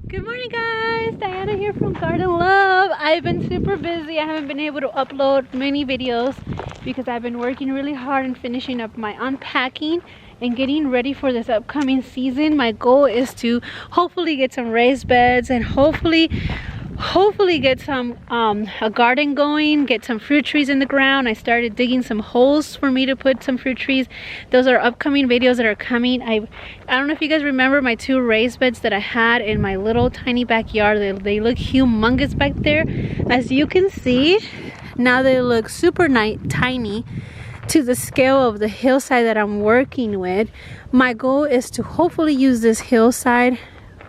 Good morning guys, Diana here from Garden Love. I've been super busy. I haven't been able to upload many videos because I've been working really hard and finishing up my unpacking and getting ready for this upcoming season. My goal is to hopefully get some raised beds and hopefully get some a garden going, get some fruit trees in the ground. I started digging some holes for me to put some fruit trees. Those are upcoming videos that are coming. I don't know if you guys remember my two raised beds that I had in my little tiny backyard. They look humongous back there. As you can see, now they look super tiny to the scale of the hillside that I'm working with. My goal is to hopefully use this hillside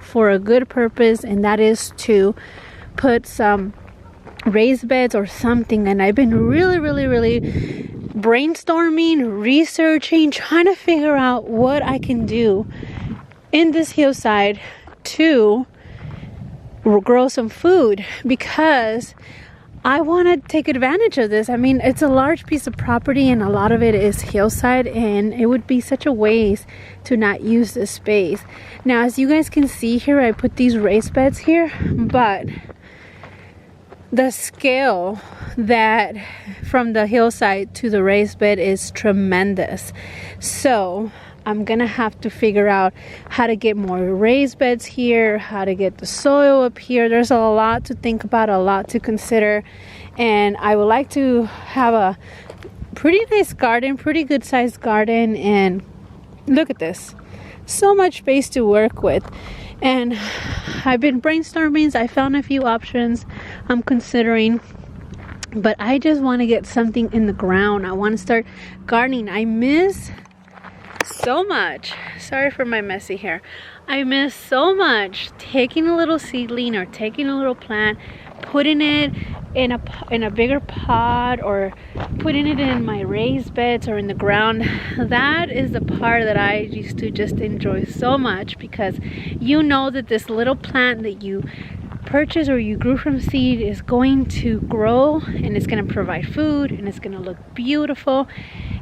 for a good purpose, and that is to put some raised beds or something. And I've been really brainstorming, researching, trying to figure out what I can do in this hillside to grow some food, because I want to take advantage of this. I mean, it's a large piece of property and a lot of it is hillside, and it would be such a waste to not use this space. Now, as you guys can see here, I put these raised beds here, but the scale that from the hillside to the raised bed is tremendous. So I'm gonna have to figure out how to get more raised beds here, how to get the soil up here. There's a lot to think about, a lot to consider, and I would like to have a pretty nice garden, pretty good sized garden. And look at this, so much space to work with. And I've been brainstorming. I found a few options I'm considering, but I just want to get something in the ground. I want to start gardening. I miss so much. Sorry for my messy hair. I miss so much taking a little seedling or taking a little plant, putting it in a bigger pot, or putting it in my raised beds or in the ground. That is the part that I used to just enjoy so much, because you know that this little plant that you purchase or you grew from seed is going to grow, and it's going to provide food, and it's going to look beautiful.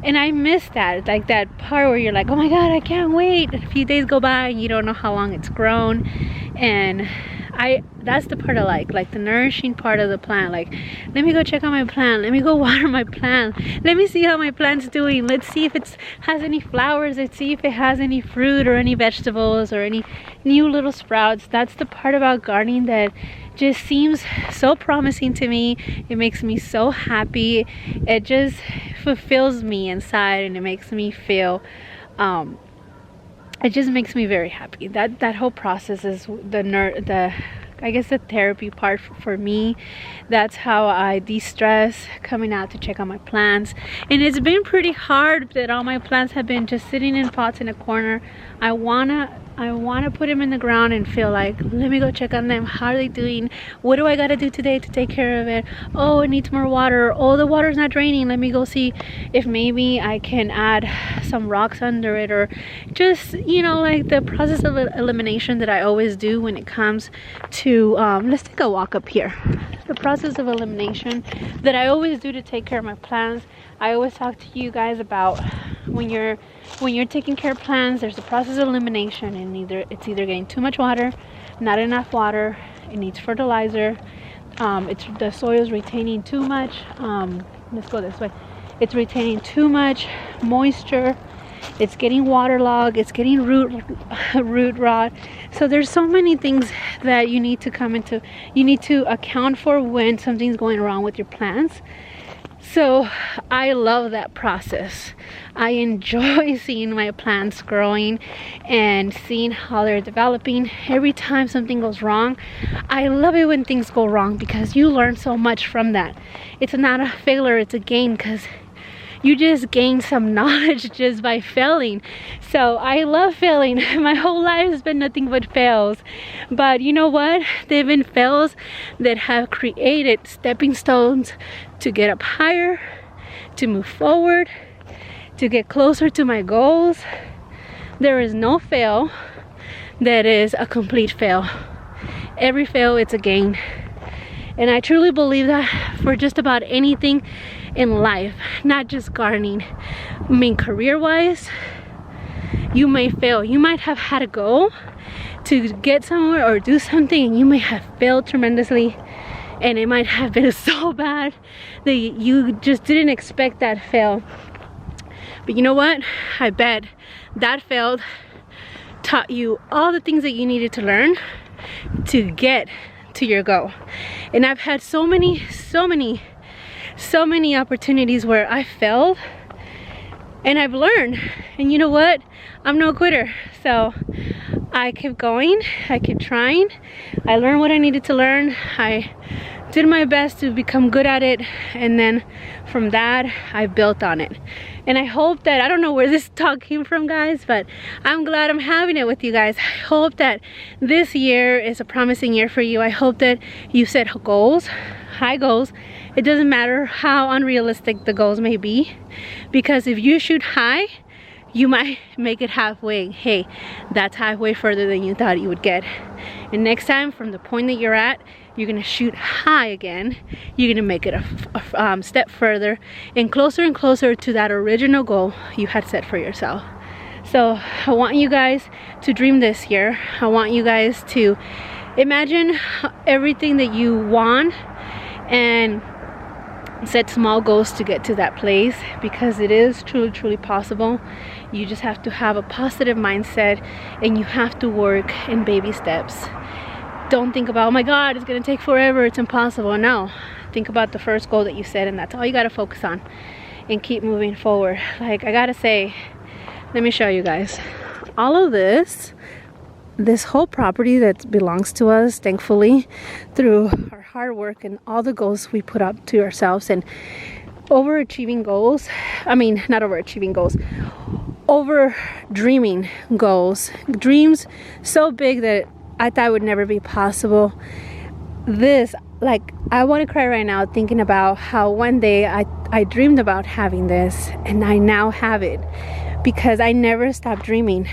And I miss that, like that part where you're like, oh my god, I can't wait. A few days go by and you don't know how long it's grown. And that's the part I like the nourishing part of the plant. Like, let me go check on my plant, let me go water my plant, let me see how my plant's doing, let's see if it has any flowers, let's see if it has any fruit or any vegetables or any new little sprouts. That's the part about gardening that just seems so promising to me. It makes me so happy. It just fulfills me inside, and it makes me feel it just makes me very happy. That whole process is I guess the therapy part for me. That's how I de-stress, coming out to check on my plants. And it's been pretty hard that all my plants have been just sitting in pots in a corner. I wanna put them in the ground and feel like, let me go check on them. How are they doing? What do I gotta do today to take care of it? Oh, it needs more water. Oh, the water's not draining. Let me go see if maybe I can add some rocks under it, or just, you know, like the process of elimination that I always do when it comes to let's take a walk up here. The process of elimination that I always do to take care of my plants. I always talk to you guys about when you're taking care of plants, there's a process of elimination, and it's either getting too much water, not enough water, it needs fertilizer, the soil is retaining too much, let's go this way, it's retaining too much moisture, it's getting waterlogged, it's getting root rot. So there's so many things that you need to account for when something's going wrong with your plants. So I love that process. I enjoy seeing my plants growing and seeing how they're developing. Every time something goes wrong, I love it when things go wrong, because you learn so much from that. It's not a failure, it's a gain, because you just gain some knowledge just by failing. So I love failing. My whole life has been nothing but fails. But you know what? They've been fails that have created stepping stones to get up higher, to move forward, to get closer to my goals. There is no fail that is a complete fail. Every fail, it's a gain. And I truly believe that for just about anything in life, not just gardening. I mean, career-wise, you may fail. You might have had a goal to get somewhere or do something, and you may have failed tremendously, and it might have been so bad that you just didn't expect that fail. But you know what? I bet that failed taught you all the things that you needed to learn to get to your goal. And I've had so many opportunities where I failed and I've learned. And you know what? I'm no quitter. So I kept going, I kept trying, I learned what I needed to learn, I did my best to become good at it, and then from that I built on it. And I hope that, I don't know where this talk came from, guys, but I'm glad I'm having it with you guys. I hope that this year is a promising year for you. I hope that you set goals, high goals. It doesn't matter how unrealistic the goals may be, because if you shoot high, you might make it halfway. Hey, that's halfway further than you thought you would get. And next time, from the point that you're at, you're gonna shoot high again. You're gonna make it a step further and closer to that original goal you had set for yourself. So I want you guys to dream this year. I want you guys to imagine everything that you want and set small goals to get to that place, because it is truly possible. You just have to have a positive mindset, and you have to work in baby steps. Don't think about, oh my god, it's gonna take forever, it's impossible. No, think about the first goal that you set, and that's all you gotta focus on, and keep moving forward. Like, I gotta say, let me show you guys all of this whole property that belongs to us, thankfully, through our hard work and all the goals we put up to ourselves, and overachieving goals. I mean, not overachieving goals, over dreaming goals, dreams so big that I thought would never be possible. This, like, I want to cry right now thinking about how one day I dreamed about having this, and I now have it, because I never stopped dreaming.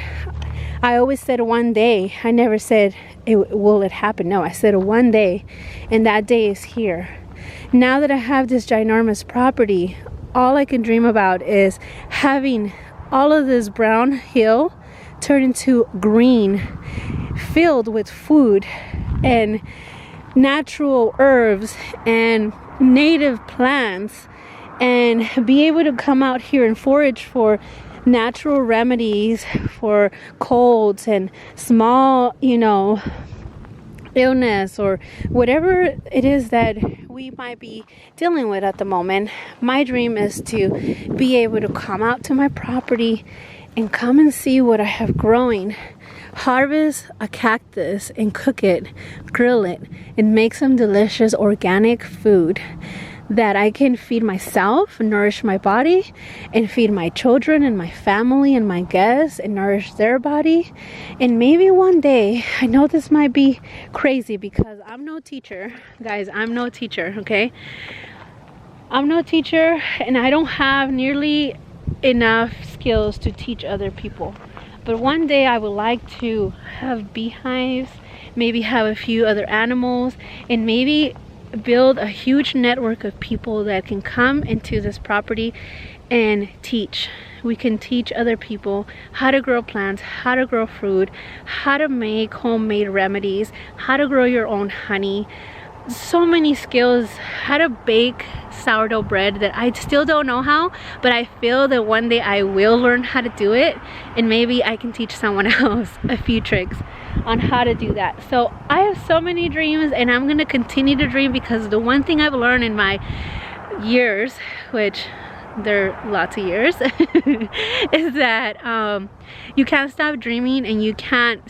I always said one day. I never said, will it happen? No, I said one day, and that day is here. Now that I have this ginormous property, all I can dream about is having all of this brown hill turn into green, filled with food and natural herbs and native plants, and be able to come out here and forage for natural remedies for colds and small, illness or whatever it is that we might be dealing with at the moment. My dream is to be able to come out to my property and come and see what I have growing, harvest a cactus and cook it, grill it, and make some delicious organic food that I can feed myself, nourish my body, and feed my children and my family and my guests and nourish their body. And maybe one day, I know this might be crazy because I'm no teacher, guys, I'm no teacher, okay? I'm no teacher, and I don't have nearly enough skills to teach other people. But one day I would like to have beehives, maybe have a few other animals, and maybe build a huge network of people that can come into this property and teach. We can teach other people how to grow plants, how to grow fruit, how to make homemade remedies, how to grow your own honey. So many skills, how to bake sourdough bread that I still don't know how, but I feel that one day I will learn how to do it, and maybe I can teach someone else a few tricks on how to do that. So I have so many dreams, and I'm gonna continue to dream, because the one thing I've learned in my years, which there are lots of years, is that you can't stop dreaming, and you can't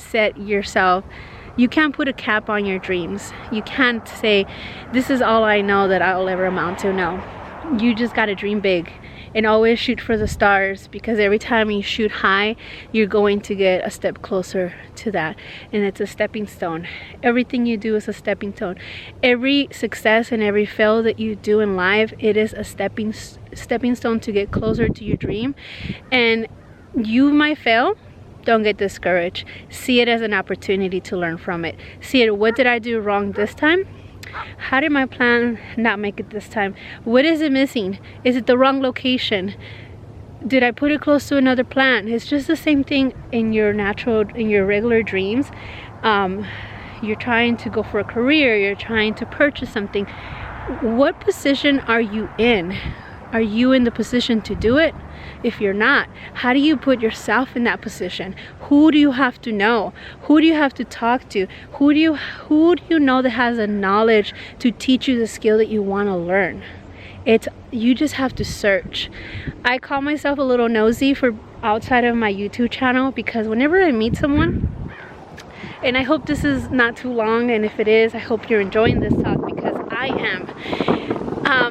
you can't put a cap on your dreams. You can't say, this is all I know that I'll ever amount to. No, you just gotta dream big and always shoot for the stars, because every time you shoot high, you're going to get a step closer to that, and it's a stepping stone. Everything you do is a stepping stone. Every success and every fail that you do in life, it is a stepping stone to get closer to your dream. And you might fail. Don't get discouraged. See it as an opportunity to learn from it. See it, what did I do wrong this time? How did my plan not make it this time? What is it missing? Is it the wrong location? Did I put it close to another plant? It's just the same thing in your regular dreams. you're trying to go for a career, you're trying to purchase something. What position are you in? Are you in the position to do it? If you're not, how do you put yourself in that position? Who do you have to know? Who do you have to talk to? Who do you know that has the knowledge to teach you the skill that you want to learn? You just have to search. I call myself a little nosy for outside of my YouTube channel, because whenever I meet someone, and I hope this is not too long, and if it is, I hope you're enjoying this talk, because I am.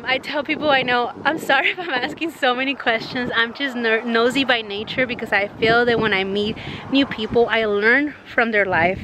I tell people I know, I'm sorry if I'm asking so many questions. I'm just nosy by nature, because I feel that when I meet new people, I learn from their life.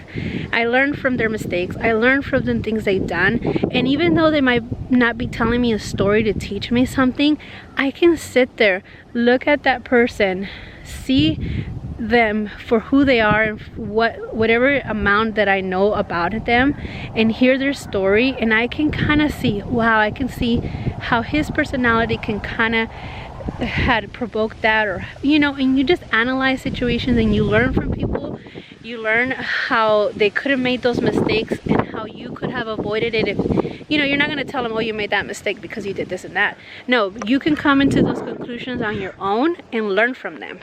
I learn from their mistakes. I learn from the things they've done. And even though they might not be telling me a story to teach me something, I can sit there, look at that person, see them for who they are and whatever amount that I know about them, and hear their story, and I can kind of see, wow, I can see how his personality can kind of had provoked that, or you know, and you just analyze situations and you learn from people. You learn how they could have made those mistakes and how you could have avoided it. If you know, you're not going to tell them, oh, you made that mistake because you did this and that. No, you can come into those conclusions on your own and learn from them.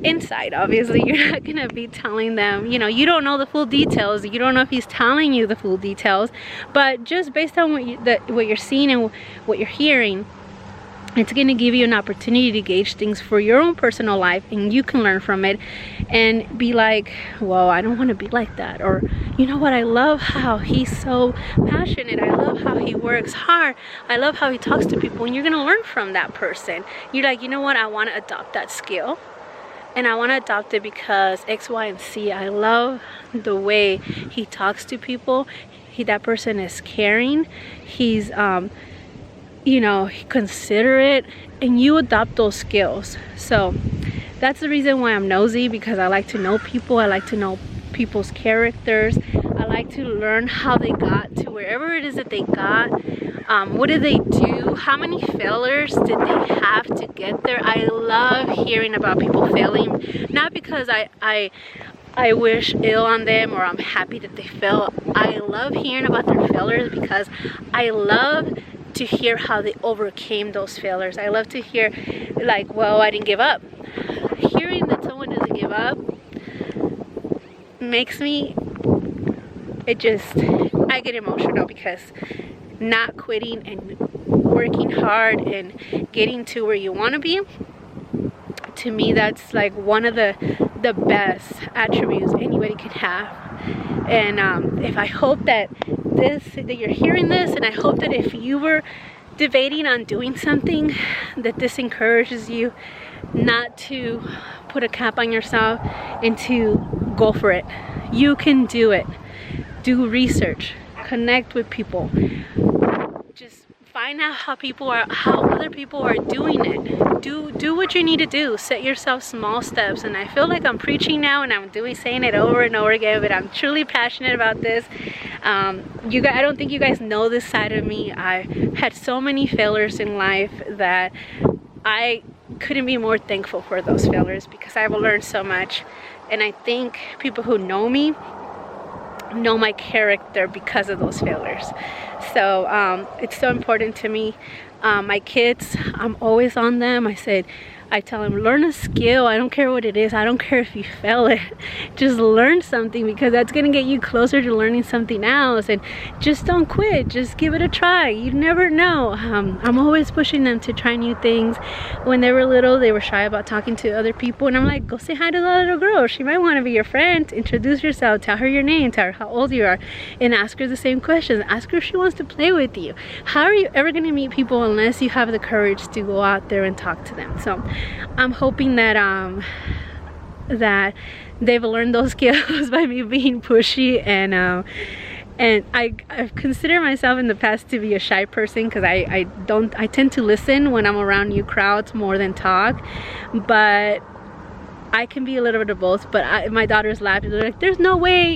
Inside, obviously, you're not going to be telling them, you know, you don't know the full details. You don't know if he's telling you the full details, but just based on what you're seeing and what you're hearing, it's going to give you an opportunity to gauge things for your own personal life, and you can learn from it and be like, whoa, I don't want to be like that. Or, you know what, I love how he's so passionate. I love how he works hard. I love how he talks to people. And you're going to learn from that person. You're like, you know what, I want to adopt that skill. And I want to adopt it because X, Y, and Z. I love the way he talks to people. That person is caring. He's you know, considerate, and you adopt those skills. So that's the reason why I'm nosy, because I like to know people. I like to know people's characters. I like to learn how they got to wherever it is that they got. What did they do? How many failures did they have to get there? I love hearing about people failing, not because I wish ill on them or I'm happy that they fail. I love hearing about their failures because I love to hear how they overcame those failures. I love to hear, like, well, I didn't give up. Hearing that someone doesn't give up makes me, I get emotional, because not quitting and working hard and getting to where you want to be, to me, that's like one of the best attributes anybody can have. And if I hope that you're hearing this, and I hope that if you were debating on doing something, that this encourages you not to put a cap on yourself and to go for it. You can do it. Do research, connect with people, just find out how other people are doing it. Do what you need to do. Set yourself small steps. And I feel like I'm preaching now, and I'm saying it over and over again, but I'm truly passionate about this. I don't think you guys know this side of me. I had so many failures in life that I couldn't be more thankful for those failures, because I've learned so much. And I think people who know me know my character because of those failures. So it's so important to me. My kids, I'm always on them. I tell them, learn a skill. I don't care what it is. I don't care if you fail it. Just learn something, because that's going to get you closer to learning something else. And just don't quit. Just give it a try. You never know. I'm always pushing them to try new things. When they were little, they were shy about talking to other people. And I'm like, go say hi to that little girl. She might want to be your friend. Introduce yourself. Tell her your name. Tell her how old you are. And ask her the same questions. Ask her if she wants to play with you. How are you ever going to meet people unless you have the courage to go out there and talk to them? So I'm hoping that that they've learned those skills by me being pushy, and I've considered myself in the past to be a shy person, because I tend to listen when I'm around new crowds more than talk, but I can be a little bit of both. But my daughters laugh. They're like, there's no way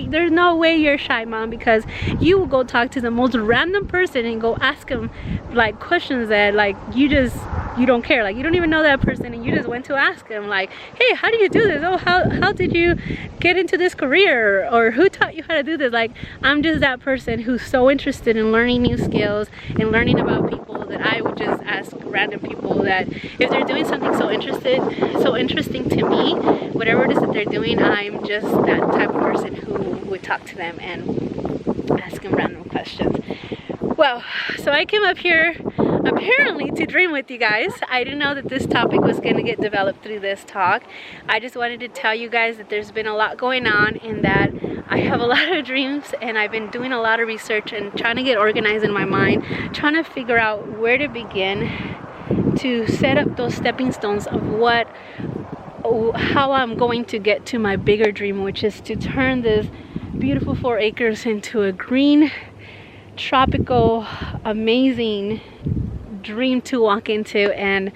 you're shy, Mom, because you will go talk to the most random person and go ask them like questions that like you just you don't care, like you don't even know that person, and you just went to ask them like, hey, how do you do this? Oh, how did you get into this career? Or who taught you how to do this? Like, I'm just that person who's so interested in learning new skills and learning about people that I would just ask random people that if they're doing something so interesting to me, whatever it is that they're doing, I'm just that type of person who would talk to them and ask them random questions. Well, so I came up here apparently to dream with you guys. I didn't know that this topic was going to get developed through this talk. I just wanted to tell you guys that there's been a lot going on, and that I have a lot of dreams, and I've been doing a lot of research and trying to get organized in my mind, trying to figure out where to begin to set up those stepping stones of how I'm going to get to my bigger dream, which is to turn this beautiful 4 acres into a green, tropical, amazing dream to walk into. And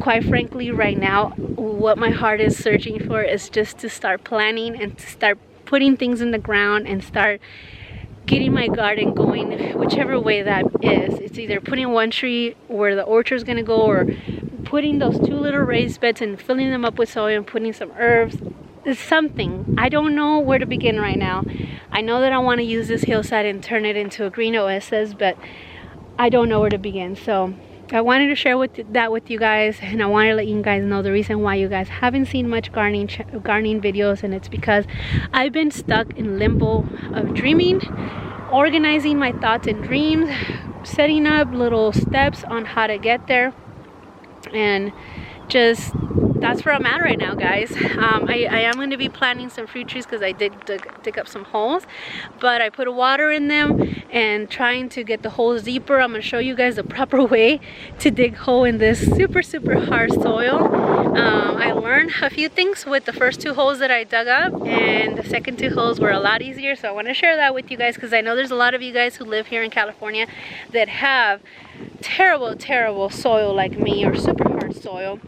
quite frankly, right now, what my heart is searching for is just to start planning and to start putting things in the ground and start getting my garden going, whichever way that is. It's either putting one tree where the orchard is going to go, or putting those 2 little raised beds and filling them up with soil and putting some herbs. It's something. I don't know where to begin right now. I know that I want to use this hillside and turn it into a green oasis, but I don't know where to begin. So I wanted to share that with you guys, and I wanted to let you guys know the reason why you guys haven't seen much gardening videos, and it's because I've been stuck in limbo of dreaming, organizing my thoughts and dreams, setting up little steps on how to get there, and just that's where I'm at right now, guys. I am going to be planting some fruit trees because I did dig up some holes, but I put water in them and trying to get the holes deeper. I'm going to show you guys the proper way to dig hole in this super hard soil. I learned a few things with the first 2 holes that I dug up, and the second 2 holes were a lot easier, so I want to share that with you guys because I know there's a lot of you guys who live here in California that have terrible soil like me, or super hard soil.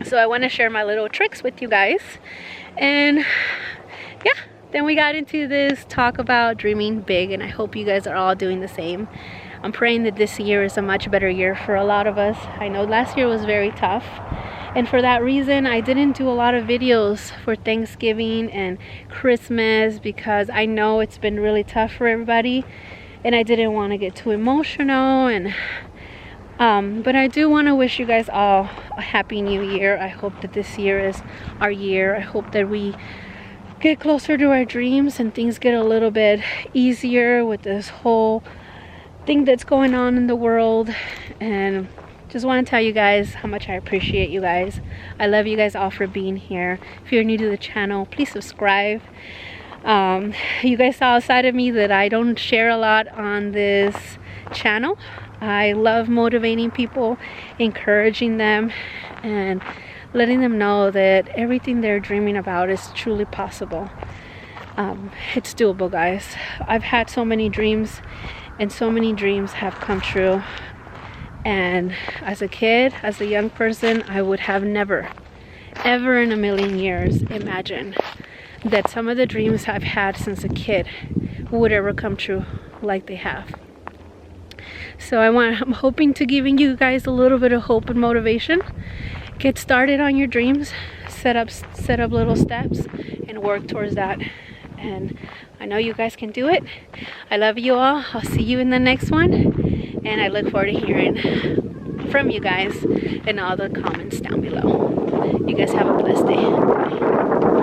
So I want to share my little tricks with you guys. And yeah, then we got into this talk about dreaming big, and I hope you guys are all doing the same. I'm praying that this year is a much better year for a lot of us. I know last year was very tough, and for that reason I didn't do a lot of videos for Thanksgiving and Christmas because I know it's been really tough for everybody, and I didn't want to get too emotional. And but I do want to wish you guys all a happy new year. I hope that this year is our year. I hope that we get closer to our dreams and things get a little bit easier with this whole thing that's going on in the world. And just want to tell you guys how much I appreciate you guys. I love you guys all for being here. If you're new to the channel, please subscribe. You guys saw outside of me that I don't share a lot on this channel. I love motivating people, encouraging them, and letting them know that everything they're dreaming about is truly possible. It's doable, guys. I've had so many dreams, and so many dreams have come true. And as a kid, as a young person, I would have never, ever in a million years imagined that some of the dreams I've had since a kid would ever come true like they have. So I'm hoping to giving you guys a little bit of hope and motivation. Get started on your dreams, set up little steps, and work towards that. And I know you guys can do it. I love you all. I'll see you in the next one, and I look forward to hearing from you guys in all the comments down below. You guys have a blessed day. Bye.